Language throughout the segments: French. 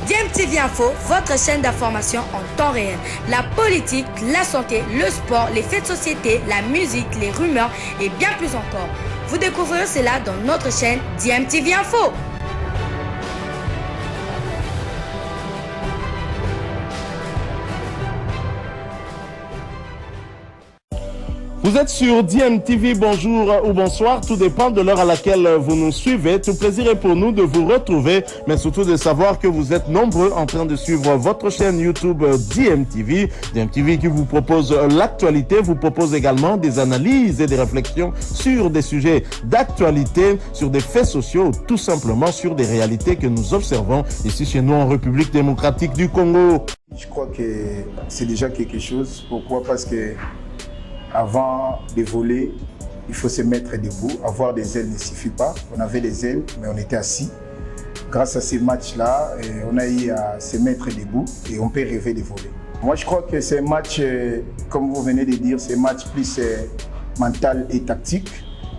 DMTV Info, votre chaîne d'information en temps réel. La politique, la santé, le sport, les faits de société, la musique, les rumeurs et bien plus encore. Vous découvrirez cela dans notre chaîne DMTV Info. Vous êtes sur DMTV, bonjour ou bonsoir, tout dépend de l'heure à laquelle vous nous suivez. Tout plaisir est pour nous de vous retrouver, mais surtout de savoir que vous êtes nombreux en train de suivre votre chaîne YouTube DMTV. DMTV qui vous propose l'actualité, vous propose également des analyses et des réflexions sur des sujets d'actualité, sur des faits sociaux, tout simplement sur des réalités que nous observons ici chez nous en République démocratique du Congo. Je crois que c'est déjà quelque chose. Pourquoi? Parce que avant de voler, il faut se mettre debout. Avoir des ailes ne suffit pas. On avait des ailes, mais on était assis. Grâce à ces matchs-là, on a eu à se mettre debout et on peut rêver de voler. Moi, je crois que c'est un match, comme vous venez de dire, c'est un match plus mental et tactique.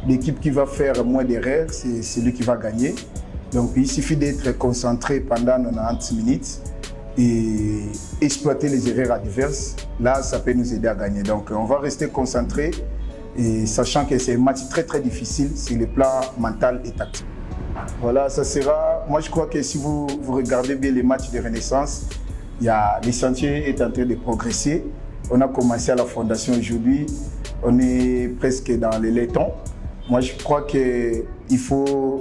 L'équipe qui va faire moins d'erreurs, c'est celui qui va gagner. Donc, il suffit d'être concentré pendant 90 minutes et exploiter les erreurs adverses. Là, ça peut nous aider à gagner. Donc, on va rester concentré et sachant que c'est un match très très difficile sur le plan mental et tactique. Voilà, ça sera... Moi, je crois que si vous regardez bien les matchs de Renaissance, le sentier est en train de progresser. On a commencé à la fondation aujourd'hui. On est presque dans les laitons. Moi, je crois qu'il faut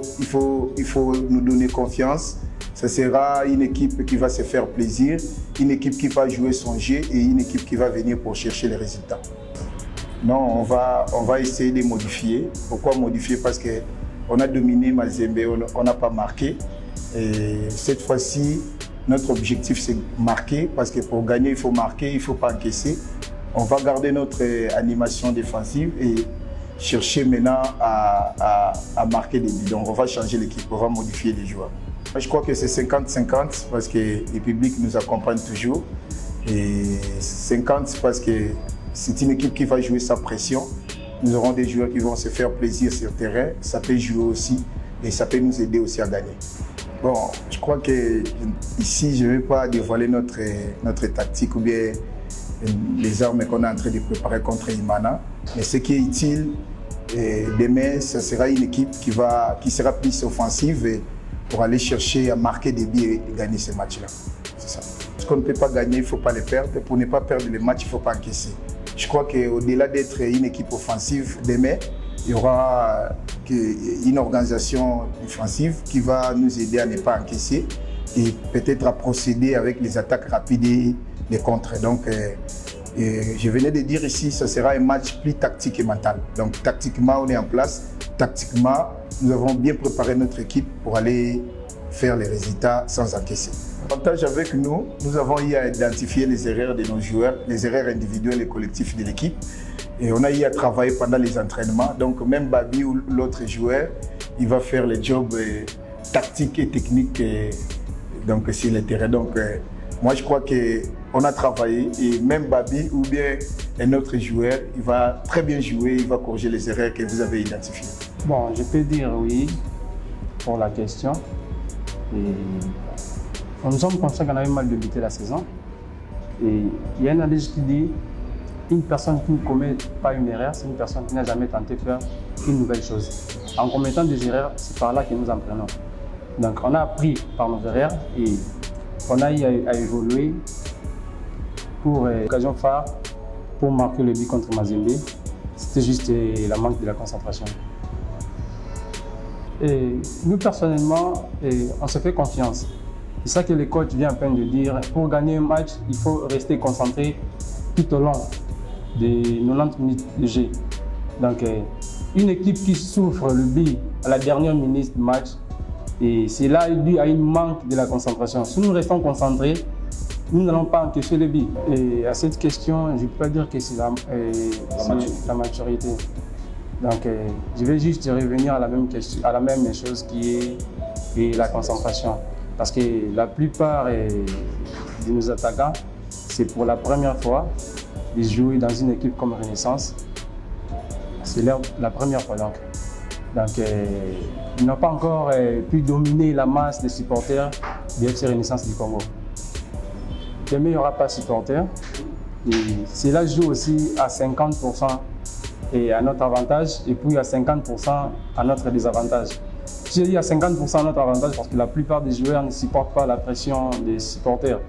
nous donner confiance. Ce sera une équipe qui va se faire plaisir, une équipe qui va jouer son jeu et une équipe qui va venir pour chercher les résultats. Non, on va essayer de modifier. Pourquoi modifier? Parce qu'on a dominé Mazembe, on n'a pas marqué. Et cette fois-ci, notre objectif c'est marquer, parce que pour gagner, il faut marquer, il ne faut pas encaisser. On va garder notre animation défensive et chercher maintenant à marquer des buts. Donc on va changer l'équipe, on va modifier les joueurs. Je crois que c'est 50-50 parce que le public nous accompagne toujours. Et 50 parce que c'est une équipe qui va jouer sa pression. Nous aurons des joueurs qui vont se faire plaisir sur le terrain. Ça peut jouer aussi et ça peut nous aider aussi à gagner. Bon, je crois que ici, je ne vais pas dévoiler notre tactique ou bien les armes qu'on est en train de préparer contre Imana. Mais ce qui est utile, demain, ce sera une équipe qui sera plus offensive pour aller chercher à marquer des buts et gagner ces matchs-là. C'est ça. Ce qu'on ne peut pas gagner, il ne faut pas les perdre. Pour ne pas perdre les matchs, il ne faut pas encaisser. Je crois qu'au-delà d'être une équipe offensive, demain, il y aura une organisation défensive qui va nous aider à ne pas encaisser et peut-être à procéder avec les attaques rapides et les contres. Donc, je venais de dire ici, ce sera un match plus tactique et mental. Donc, tactiquement, on est en place. Tactiquement, nous avons bien préparé notre équipe pour aller faire les résultats sans encaisser. L'avantage avec nous, nous avons eu à identifier les erreurs de nos joueurs, les erreurs individuelles et collectives de l'équipe. Et on a eu à travailler pendant les entraînements. Donc, même Babi ou l'autre joueur, il va faire les jobs tactiques et techniques donc, sur le terrain. Donc, moi, je crois qu'on a travaillé et même Babi ou bien un autre joueur, il va très bien jouer, il va corriger les erreurs que vous avez identifiées. Bon, je peux dire oui pour la question. Et nous sommes conscients qu'on avait mal débuté la saison. Et il y a un adage qui dit une personne qui ne commet pas une erreur, c'est une personne qui n'a jamais tenté de faire une nouvelle chose. En commettant des erreurs, c'est par là que nous en prenons. Donc on a appris par nos erreurs et on a eu à évoluer pour l'occasion phare pour marquer le but contre Mazembe. C'était juste la manque de la concentration. Et nous personnellement, on se fait confiance. C'est ça que le coach vient à peine de dire. Pour gagner un match, il faut rester concentré tout au long des 90 minutes de jeu. Donc une équipe qui souffre le but à la dernière minute du match, et c'est là dû à une manque de la concentration. Si nous restons concentrés, nous n'allons pas encaisser le but. Et à cette question, je ne peux pas dire que c'est la maturité. Donc, je vais juste revenir à la même chose qui est la concentration. Parce que la plupart de nos attaquants, c'est pour la première fois de jouer dans une équipe comme Renaissance. C'est la première fois donc. Donc, ils n'ont pas encore pu dominer la masse des supporters du FC Renaissance du Congo. Demain, il n'y aura pas de supporters. Et cela joue aussi à 50% et à notre avantage, et puis à 50% à notre désavantage. J'ai dit à 50% à notre avantage parce que la plupart des joueurs ne supportent pas la pression des supporters.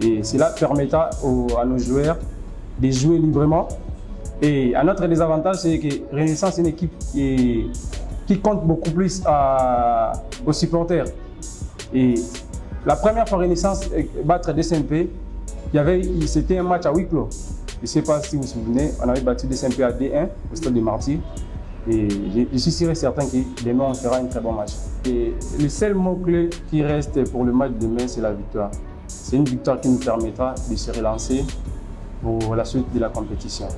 Et cela permettra à nos joueurs de jouer librement. Et à notre désavantage, c'est que Renaissance est une équipe qui compte beaucoup plus aux supporters. Et la première fois Renaissance battre DSMP, c'était un match à huis clos. Je ne sais pas si vous vous souvenez, on avait battu DSMP à D1 au stade de Martyrs. Et je suis sûr et certain que demain on fera un très bon match. Et le seul mot-clé qui reste pour le match de demain, c'est la victoire. C'est une victoire qui nous permettra de se relancer pour la suite de la compétition.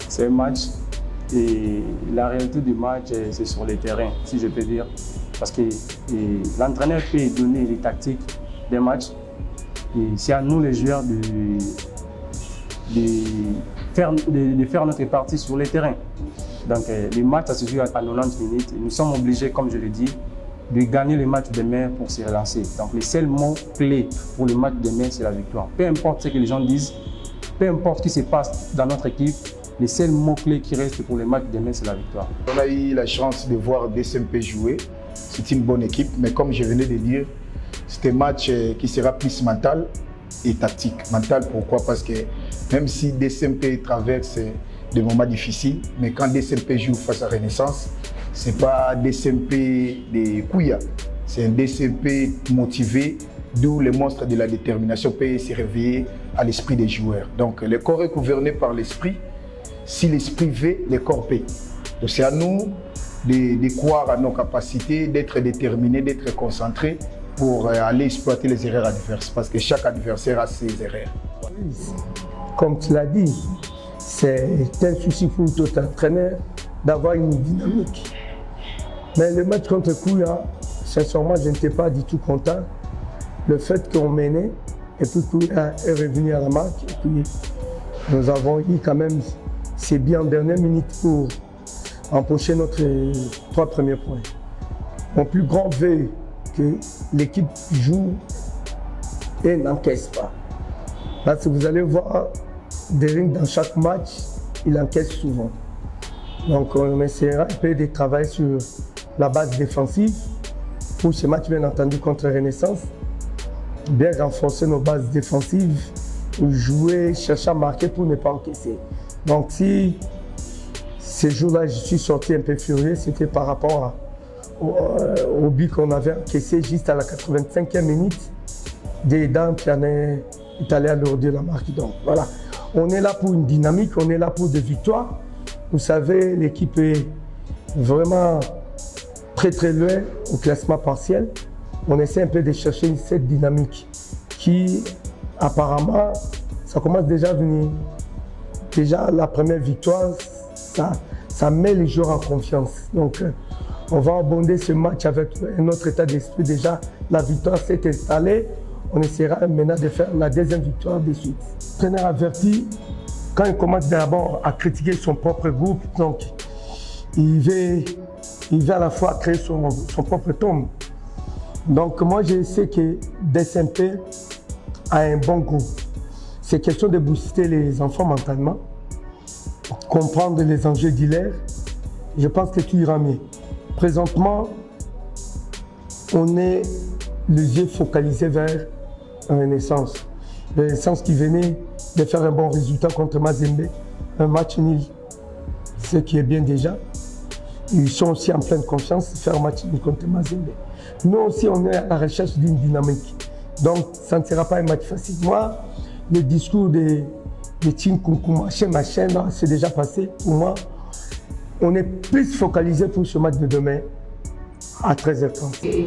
C'est un match et la réalité du match, c'est sur le terrain, si je peux dire. Parce que l'entraîneur peut donner les tactiques des matchs. Et c'est à nous les joueurs de faire notre partie sur le terrain. Donc les matchs, ça se joue à 90 minutes. Et nous sommes obligés, comme je l'ai dit, de gagner le match demain pour se relancer. Donc le seul mot clé pour le match demain, c'est la victoire. Peu importe ce que les gens disent, peu importe ce qui se passe dans notre équipe, le seul mot clé qui reste pour le match demain, c'est la victoire. On a eu la chance de voir DSMP jouer. C'est une bonne équipe, mais comme je venais de dire, c'est un match qui sera plus mental et tactique. Mental, pourquoi? Parce que même si DSMP traverse des moments difficiles, mais quand DSMP joue face à Renaissance, ce n'est pas DSMP de Kouya, c'est un DSMP motivé, d'où le monstre de la détermination peut se réveiller à l'esprit des joueurs. Donc le corps est gouverné par l'esprit. Si l'esprit veut, le corps paie. Donc c'est à nous de croire à nos capacités, d'être déterminés, d'être concentrés pour aller exploiter les erreurs adverses, parce que chaque adversaire a ses erreurs. Comme tu l'as dit, c'est un souci pour tout entraîneur d'avoir une dynamique. Mais le match contre Kouya, sincèrement, je n'étais pas du tout content. Le fait qu'on menait, et puis Kouya est revenu à la marque, et puis nous avons eu quand même, c'est bien en dernière minute pour empocher notre 3 premiers points. Mon plus grand vœu, que l'équipe joue et n'encaisse pas. Parce que vous allez voir, Dering dans chaque match, il encaisse souvent. Donc on essaiera un peu de travailler sur la base défensive pour ce match, bien entendu, contre Renaissance. Bien renforcer nos bases défensives, jouer, chercher à marquer pour ne pas encaisser. Donc si ces jours-là, je suis sorti un peu furieux, c'était par rapport au but qu'on avait encaissé juste à la 85e minute des dames qui en est allé alourdir la marque. Donc voilà, on est là pour une dynamique, on est là pour des victoires. Vous savez, l'équipe est vraiment très très loin au classement partiel. On essaie un peu de chercher cette dynamique qui apparemment, ça commence déjà à venir. Déjà la première victoire, ça met les joueurs en confiance. Donc on va abonder ce match avec un autre état d'esprit. Déjà, la victoire s'est installée. On essaiera maintenant de faire la deuxième victoire de suite. Le traîneur averti, quand il commence d'abord à critiquer son propre groupe, donc il veut à la fois créer son propre tombe. Donc moi, je sais que DSMP a un bon groupe. C'est question de booster les enfants mentalement, comprendre les enjeux d'hilaire. Je pense que tout ira mieux. Présentement, on est les yeux focalisés vers Renaissance. Renaissance qui venait de faire un bon résultat contre Mazembe, un match nul, ce qui est bien déjà. Ils sont aussi en pleine confiance de faire un match nul contre Mazembe. Nous aussi, on est à la recherche d'une dynamique. Donc, ça ne sera pas un match facile. Moi, le discours de Team Koukou, machin, c'est déjà passé. Pour moi, on est plus focalisé pour ce match de demain à 13h30.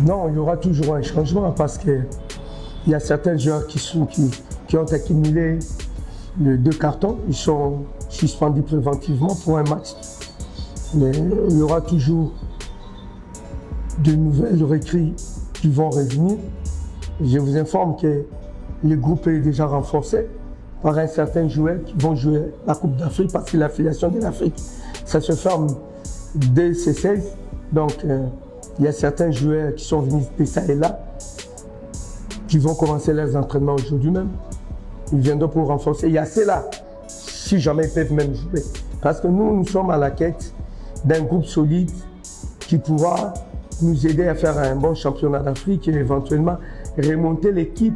Non, il y aura toujours un changement parce qu'il y a certains joueurs qui ont accumulé les 2 cartons. Ils sont suspendus préventivement pour un match. Mais il y aura toujours de nouvelles recrues qui vont revenir. Je vous informe que le groupe est déjà renforcé par un certain joueur qui vont jouer la Coupe d'Afrique parce que l'affiliation de l'Afrique, ça se forme dès C16. Donc, il y a certains joueurs qui sont venus de ça et là, qui vont commencer leurs entraînements aujourd'hui même. Ils viendront pour renforcer. Il y a ceux-là, si jamais ils peuvent même jouer. Parce que nous sommes à la quête d'un groupe solide qui pourra nous aider à faire un bon championnat d'Afrique et éventuellement remonter l'équipe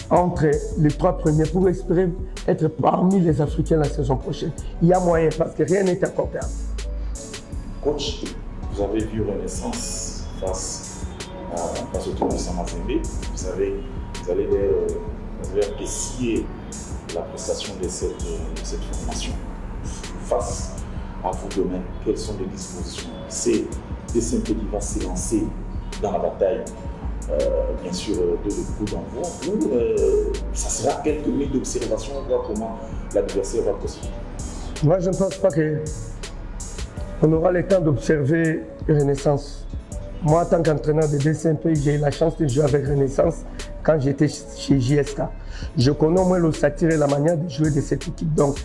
entre les 3 premiers pour espérer être parmi les Africains la saison prochaine. Il y a moyen parce que rien n'est encore perdu. Coach, vous avez vu Renaissance face au tour de Mazembe. Vous avez apprécié la prestation de cette formation. Face à vous demain, quelles sont les dispositions? C'est DCMP qui va s'élancer dans la bataille, bien sûr, de le coup d'envoi, ou ça sera quelques minutes d'observation, on voit comment l'adversaire va procéder? Moi, je ne pense pas qu'on aura le temps d'observer Renaissance. Moi, en tant qu'entraîneur de DCMP, j'ai eu la chance de jouer avec Renaissance quand j'étais chez JSK. Je connais au moins l'ossature et la manière de jouer de cette équipe. Donc,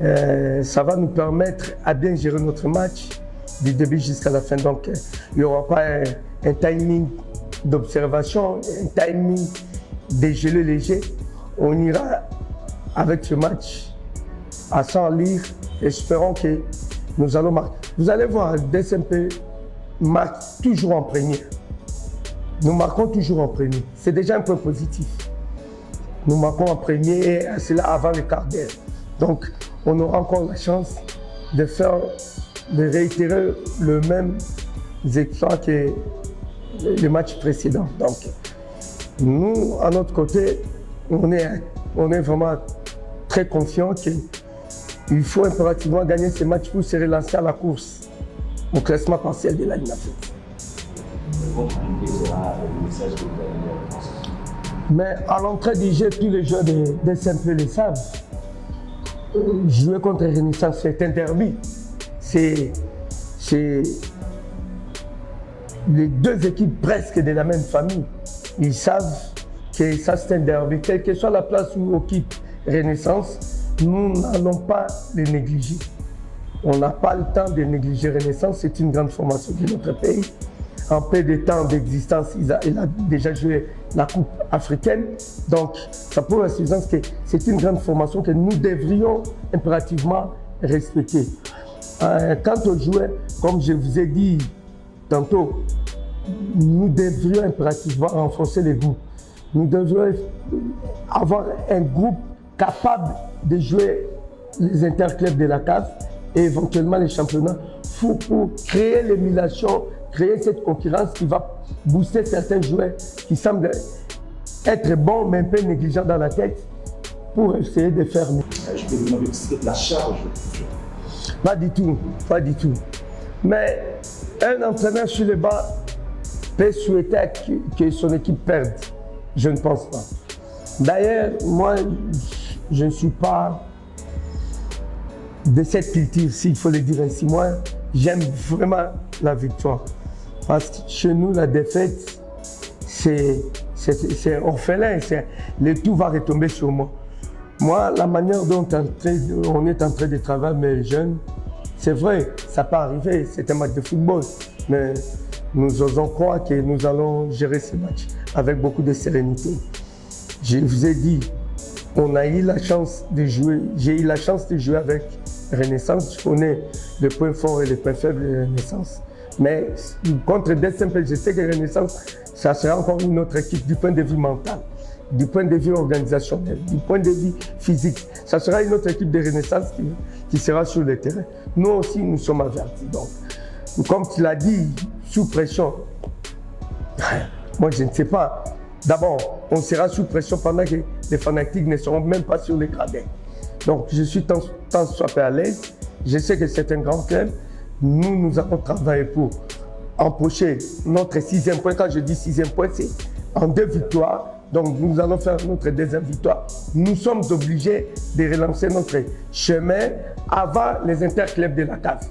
ça va nous permettre à bien gérer notre match du début jusqu'à la fin. Donc, il n'y aura pas un timing d'observation, un timing de gelé léger. On ira avec ce match à 100 lire. Espérons que nous allons marquer. Vous allez voir, DCMP marque toujours en premier. Nous marquons toujours en premier. C'est déjà un point positif. Nous marquons en premier et c'est là avant le quart d'heure. Donc, on aura encore la chance de réitérer le même exploit que les matchs précédents. Donc, nous, à notre côté, on est vraiment très confiants qu'il faut impérativement gagner ces matchs pour se relancer à la course au classement partiel de la Ligue africaine. Mais à l'entrée du jeu, tous les joueurs de DCMP le savent. Jouer contre Renaissance, c'est un derby. C'est les 2 équipes presque de la même famille. Ils savent que ça c'est un derby. Quelle que soit la place où occupe Renaissance, nous n'allons pas les négliger. On n'a pas le temps de négliger Renaissance. C'est une grande formation de notre pays. En peu de temps d'existence, il a déjà joué la Coupe africaine. Donc, ça prouve la suffisance que c'est une grande formation que nous devrions impérativement respecter. Quant aux joueurs, comme je vous ai dit tantôt, nous devrions impérativement renforcer les groupes. Nous devrions avoir un groupe capable de jouer les interclubs de la CAF et éventuellement les championnats pour créer l'émulation, créer cette concurrence qui va booster certains joueurs qui semblent être bons mais un peu négligents dans la tête pour essayer de faire mieux. Je peux vous demander aussi la charge? Pas du tout, pas du tout. Mais un entraîneur sur le banc peut souhaiter que son équipe perde. Je ne pense pas. D'ailleurs, moi, je ne suis pas de cette culture, s'il faut le dire ainsi. Moi, j'aime vraiment la victoire. Parce que chez nous, la défaite, c'est orphelin. Le tout va retomber sur moi. Moi, la manière dont on est en train de travailler mes jeunes, c'est vrai, ça peut arriver, c'est un match de football. Mais nous osons croire que nous allons gérer ce match avec beaucoup de sérénité. Je vous ai dit, on a eu la chance de jouer, j'ai eu la chance de jouer avec Renaissance. Je connais les points forts et les points faibles de Renaissance. Mais contre DCMP, je sais que Renaissance, ça sera encore une autre équipe du point de vue mental, du point de vue organisationnel, du point de vue physique. Ça sera une autre équipe de Renaissance qui sera sur le terrain. Nous aussi, nous sommes avertis. Donc, comme tu l'as dit, sous pression, moi je ne sais pas. D'abord, on sera sous pression pendant que les fanatiques ne seront même pas sur les gradins. Donc, je suis tant soit peu à l'aise. Je sais que c'est un grand club. Nous allons travailler pour empocher notre 6e point. Quand je dis 6e point, c'est en 2 victoires. Donc, nous allons faire notre 2e victoire. Nous sommes obligés de relancer notre chemin avant les interclubs de la CAF.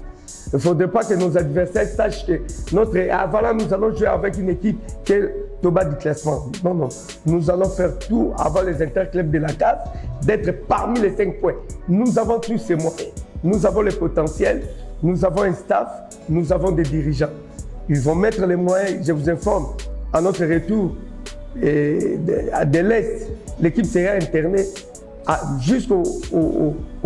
Il ne faudrait pas que nos adversaires sachent que avant là, nous allons jouer avec une équipe qui est au bas du classement. Non, non. Nous allons faire tout avant les interclubs de la CAF d'être parmi les 5 points. Nous avons tous ces moyens. nous avons le potentiel, nous avons un staff, nous avons des dirigeants. Ils vont mettre les moyens, je vous informe, à notre retour de l'Est, l'équipe sera internée jusqu'au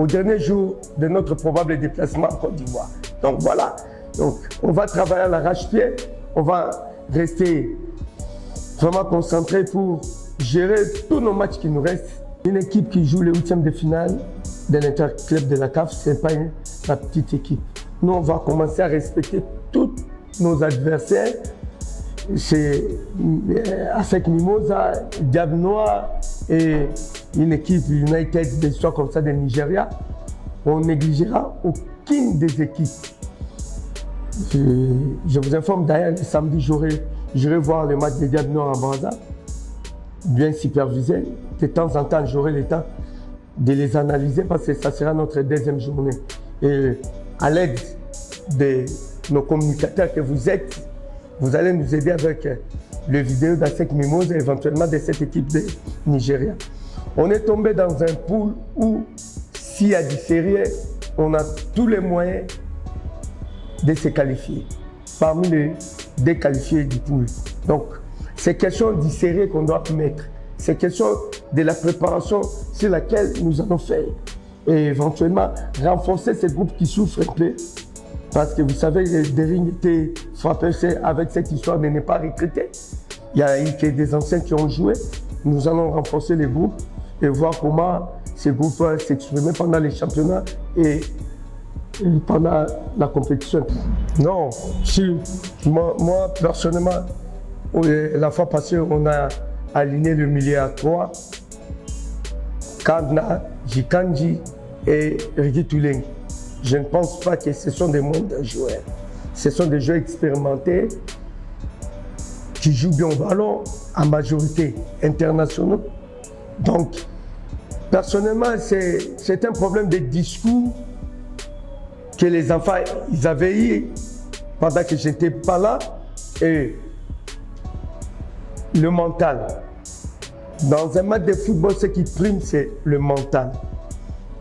dernier jour de notre probable déplacement en Côte d'Ivoire. Donc voilà, donc, on va travailler à l'arrache-pied, on va rester vraiment concentré pour gérer tous nos matchs qui nous restent. Une équipe qui joue les 8e de finale de l'interclub de la CAF, ce n'est pas la petite équipe. Nous, on va commencer à respecter tous nos adversaires. C'est avec Mimosa, Diable Noir et une équipe United d'histoire comme ça de Nigeria. On négligera aucune des équipes. Je vous informe d'ailleurs, le samedi, j'irai voir le match des Diables Noirs à Brazza, bien supervisé. De temps en temps, j'aurai le temps de les analyser parce que ça sera notre deuxième journée. Et à l'aide de nos communicateurs que vous êtes, vous allez nous aider avec les vidéos d'Asec Mimosa et éventuellement de cette équipe de Nigeria. On est tombé dans un pool où, s'il y a du sérieux, on a tous les moyens de se qualifier, parmi les déqualifiés du pool. Donc, c'est question du sérieux qu'on doit mettre. C'est question de la préparation sur laquelle nous allons faire. Et éventuellement, renforcer ces groupes qui souffrent un peu. Parce que vous savez, les Dering étaient frappés avec cette histoire de ne pas recruter. Il y a eu des anciens qui ont joué. Nous allons renforcer les groupes et voir comment ces groupes vont s'exprimer pendant les championnats et pendant la compétition. Non, si moi personnellement, la fois passée, on a aligné le milieu à 3, Kadna, Jikanji et Rigi Touling. Je ne pense pas que ce sont des mondes joueurs. Ce sont des joueurs expérimentés qui jouent bien au ballon, en majorité internationaux. Donc, personnellement, c'est un problème de discours que les enfants ils avaient eu pendant que je n'étais pas là. Et le mental. Dans un match de football, ce qui prime, c'est le mental.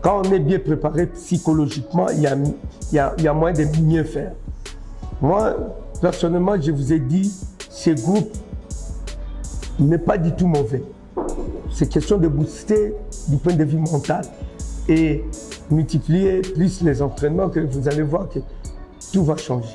Quand on est bien préparé psychologiquement, il y a moyen de mieux faire. Moi, personnellement, je vous ai dit, ce groupe n'est pas du tout mauvais. C'est question de booster du point de vue mental et multiplier plus les entraînements que vous allez voir que tout va changer.